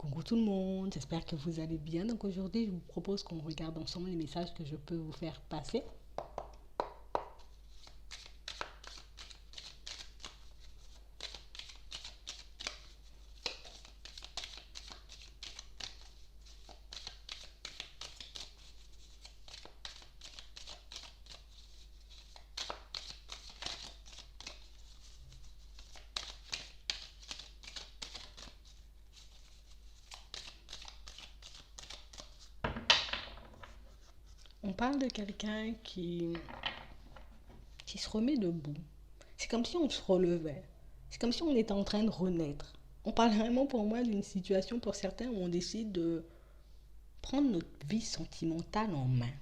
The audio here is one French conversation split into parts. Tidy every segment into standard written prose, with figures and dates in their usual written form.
Coucou tout le monde, j'espère que vous allez bien. Donc aujourd'hui, je vous propose qu'on regarde ensemble les messages que je peux vous faire passer. On parle de quelqu'un qui se remet debout. C'est comme si on se relevait. C'est comme si on était en train de renaître. On parle vraiment pour moi d'une situation pour certains où on décide de prendre notre vie sentimentale en main.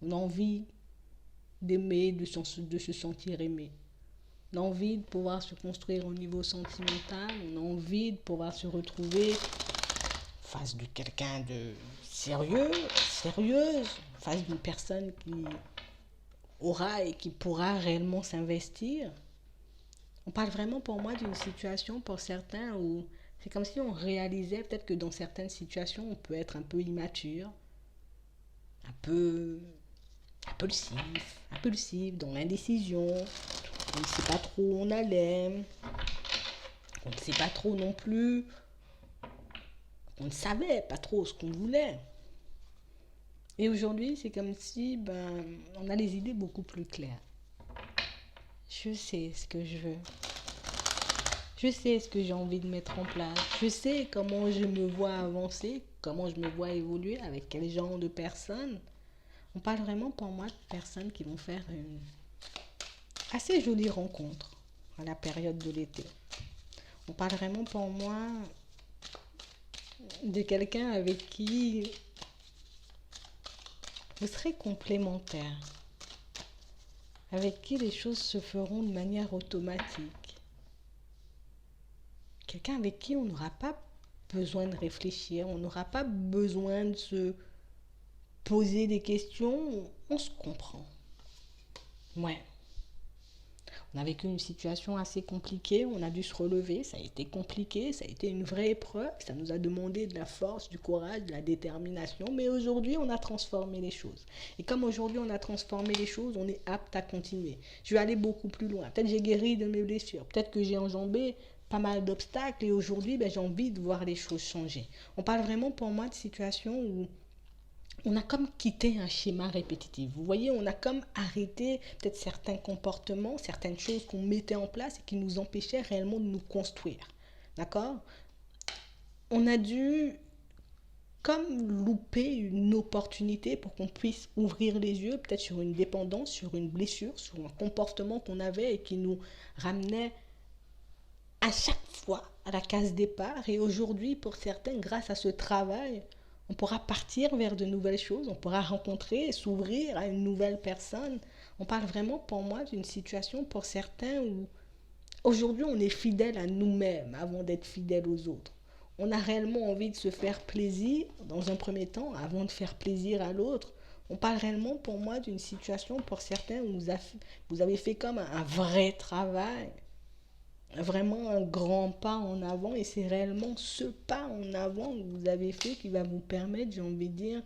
On a envie d'aimer, de se sentir aimé. On a envie de pouvoir se construire au niveau sentimental. On a envie de pouvoir se retrouver face de quelqu'un de sérieux, sérieuse, face d'une personne qui aura et qui pourra réellement s'investir. On parle vraiment pour moi d'une situation pour certains où c'est comme si on réalisait peut-être que dans certaines situations on peut être un peu immature, un peu impulsif dans l'indécision. On ne sait pas trop où on allait, on ne sait pas trop non plus, on ne savait pas trop ce qu'on voulait. Et aujourd'hui, c'est comme si on a les idées beaucoup plus claires. Je sais ce que je veux. Je sais ce que j'ai envie de mettre en place. Je sais comment je me vois avancer, comment je me vois évoluer, avec quel genre de personnes. On parle vraiment pour moi de personnes qui vont faire une assez jolie rencontre à la période de l'été. On parle vraiment pour moi de quelqu'un avec qui vous serez complémentaires, avec qui les choses se feront de manière automatique. Quelqu'un avec qui on n'aura pas besoin de réfléchir, on n'aura pas besoin de se poser des questions, on se comprend. Ouais. On a vécu une situation assez compliquée, on a dû se relever, ça a été compliqué, ça a été une vraie épreuve, ça nous a demandé de la force, du courage, de la détermination, mais aujourd'hui on a transformé les choses. Et comme aujourd'hui on a transformé les choses, on est apte à continuer. Je vais aller beaucoup plus loin, peut-être j'ai guéri de mes blessures, peut-être que j'ai enjambé pas mal d'obstacles et aujourd'hui j'ai envie de voir les choses changer. On parle vraiment pour moi de situations où on a comme quitté un schéma répétitif. Vous voyez, on a comme arrêté peut-être certains comportements, certaines choses qu'on mettait en place et qui nous empêchaient réellement de nous construire. D'accord? On a dû comme louper une opportunité pour qu'on puisse ouvrir les yeux peut-être sur une dépendance, sur une blessure, sur un comportement qu'on avait et qui nous ramenait à chaque fois à la case départ. Et aujourd'hui, pour certains, grâce à ce travail, on pourra partir vers de nouvelles choses, on pourra rencontrer et s'ouvrir à une nouvelle personne. On parle vraiment pour moi d'une situation pour certains où aujourd'hui on est fidèle à nous-mêmes avant d'être fidèle aux autres. On a réellement envie de se faire plaisir dans un premier temps avant de faire plaisir à l'autre. On parle réellement pour moi d'une situation pour certains où vous avez fait comme un vrai travail, vraiment un grand pas en avant et c'est réellement ce pas en avant que vous avez fait qui va vous permettre, j'ai envie de dire,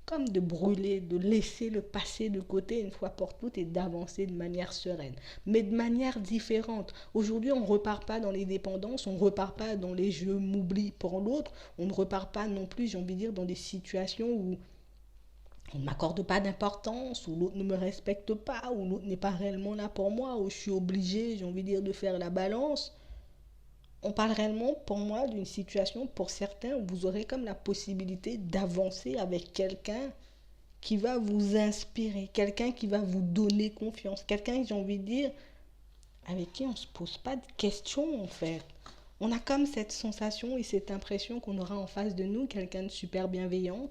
comme de brûler, de laisser le passé de côté une fois pour toutes et d'avancer de manière sereine, mais de manière différente. Aujourd'hui, on ne repart pas dans les dépendances, on ne repart pas dans les je m'oublie pour l'autre, on ne repart pas non plus, j'ai envie de dire, dans des situations où on ne m'accorde pas d'importance, où l'autre ne me respecte pas, où l'autre n'est pas réellement là pour moi, où je suis obligé, j'ai envie de dire, de faire la balance. On parle réellement pour moi d'une situation pour certains où vous aurez comme la possibilité d'avancer avec quelqu'un qui va vous inspirer, quelqu'un qui va vous donner confiance, quelqu'un, j'ai envie de dire, avec qui on ne se pose pas de questions en fait. On a comme cette sensation et cette impression qu'on aura en face de nous quelqu'un de super bienveillant,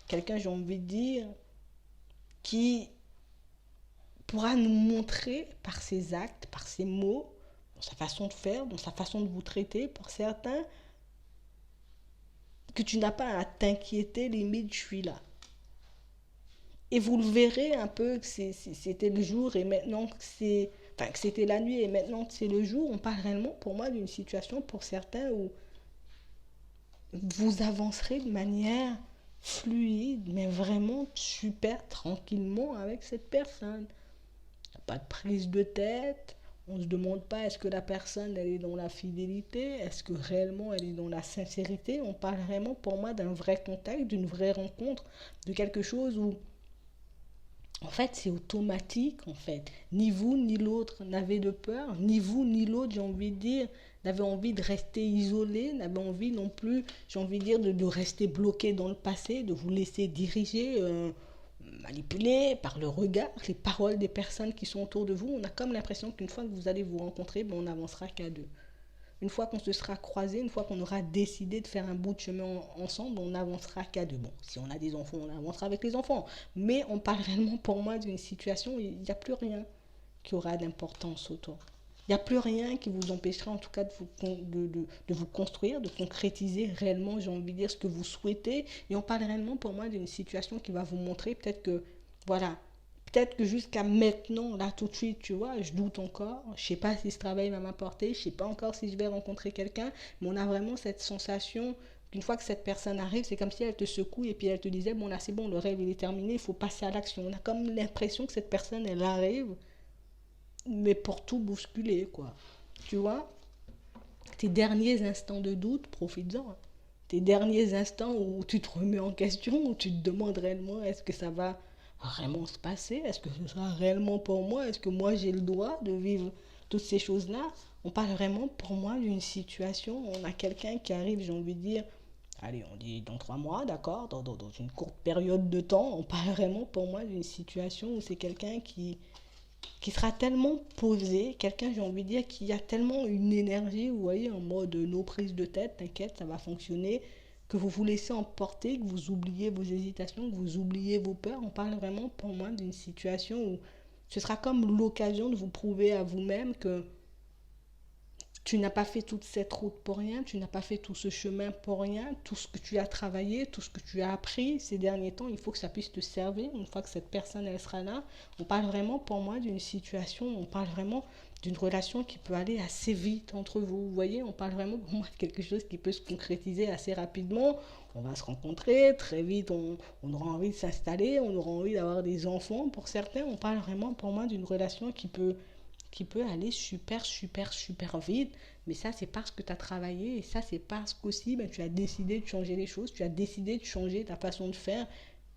quelqu'un, j'ai envie de dire, qui pourra nous montrer par ses actes, par ses mots, dans sa façon de faire, dans sa façon de vous traiter, pour certains, que tu n'as pas à t'inquiéter, limite, je suis là. Et vous le verrez un peu que c'était le jour et maintenant que que c'était la nuit et maintenant que c'est le jour. On parle réellement pour moi d'une situation pour certains où vous avancerez de manière fluide, mais vraiment super tranquillement avec cette personne. Pas de prise de tête. On ne se demande pas est-ce que la personne elle est dans la fidélité, est-ce que réellement elle est dans la sincérité. On parle vraiment pour moi d'un vrai contact, d'une vraie rencontre, de quelque chose où en fait c'est automatique en fait. Ni vous ni l'autre n'avez de peur, ni vous ni l'autre j'ai envie de dire n'avait envie de rester isolé, n'avait envie non plus, j'ai envie de dire, de rester bloqué dans le passé, de vous laisser diriger, manipuler par le regard, les paroles des personnes qui sont autour de vous. On a comme l'impression qu'une fois que vous allez vous rencontrer, ben, on n'avancera qu'à deux. Une fois qu'on se sera croisé, une fois qu'on aura décidé de faire un bout de chemin ensemble, on n'avancera qu'à deux. Bon, si on a des enfants, on avancera avec les enfants. Mais on parle réellement pour moi d'une situation où il n'y a plus rien qui aura d'importance autour. Il n'y a plus rien qui vous empêchera en tout cas de vous construire, de concrétiser réellement, j'ai envie de dire, ce que vous souhaitez. Et on parle réellement pour moi d'une situation qui va vous montrer peut-être que, voilà, peut-être que jusqu'à maintenant, là tout de suite, tu vois, je doute encore. Je ne sais pas si ce travail va m'apporter, je ne sais pas encore si je vais rencontrer quelqu'un, mais on a vraiment cette sensation qu'une fois que cette personne arrive, c'est comme si elle te secoue et puis elle te disait, bon là c'est bon, le rêve il est terminé, il faut passer à l'action. On a comme l'impression que cette personne, elle arrive mais pour tout bousculer, quoi. Tu vois, tes derniers instants de doute, profites-en. Tes derniers instants où tu te remets en question, où tu te demandes réellement est-ce que ça va vraiment se passer, est-ce que ce sera réellement pour moi, est-ce que moi j'ai le droit de vivre toutes ces choses-là. On parle vraiment pour moi d'une situation, on a quelqu'un qui arrive, j'ai envie de dire, allez, on dit dans 3 mois, d'accord, dans une courte période de temps, on parle vraiment pour moi d'une situation où c'est quelqu'un qui sera tellement posé, quelqu'un, j'ai envie de dire, qui a tellement une énergie, vous voyez, en mode no prise de tête, t'inquiète, ça va fonctionner, que vous vous laissez emporter, que vous oubliez vos hésitations, que vous oubliez vos peurs. On parle vraiment pour moi d'une situation où ce sera comme l'occasion de vous prouver à vous-même que tu n'as pas fait toute cette route pour rien, tu n'as pas fait tout ce chemin pour rien, tout ce que tu as travaillé, tout ce que tu as appris ces derniers temps, il faut que ça puisse te servir une fois que cette personne elle sera là. On parle vraiment pour moi d'une situation, on parle vraiment d'une relation qui peut aller assez vite entre vous. Vous voyez, on parle vraiment pour moi de quelque chose qui peut se concrétiser assez rapidement. On va se rencontrer, très vite on aura envie de s'installer, on aura envie d'avoir des enfants. Pour certains, on parle vraiment pour moi d'une relation qui peut aller super, super, super vite. Mais ça, c'est parce que tu as travaillé. Et ça, c'est parce qu'aussi, ben, tu as décidé de changer les choses. Tu as décidé de changer ta façon de faire.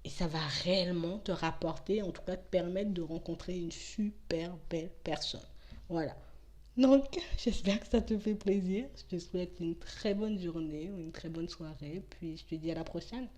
Et ça va réellement te rapporter, en tout cas te permettre de rencontrer une super belle personne. Voilà. Donc, j'espère que ça te fait plaisir. Je te souhaite une très bonne journée ou une très bonne soirée. Puis, je te dis à la prochaine.